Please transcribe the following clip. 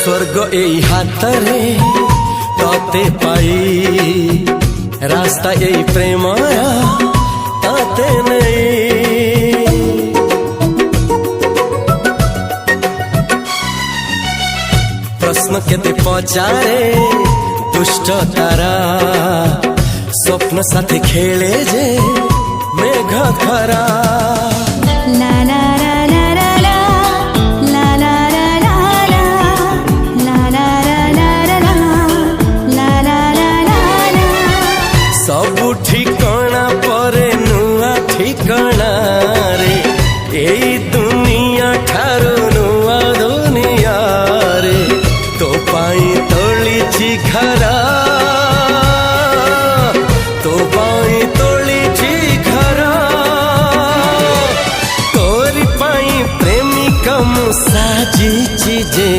स्वर्ग एई हातरे तते पाई रास्ता एई प्रेमया ताते नहीं। प्रश्न केते पचारे दुष्ट तारा स्वप्न साथी खेले जे मेघ खरा। ला ला ला ला ला ला ला ला ला ला ला ला ला ला ला। सबु ठिकाना परे नुआ ठिकाना रे एई दुनिया ठारू नुआ दुनिया रे। तो पाई तोलिछि घरा तो पाई तोलिछि घरा तोरी पाई प्रेमिका मु साजिछि जे।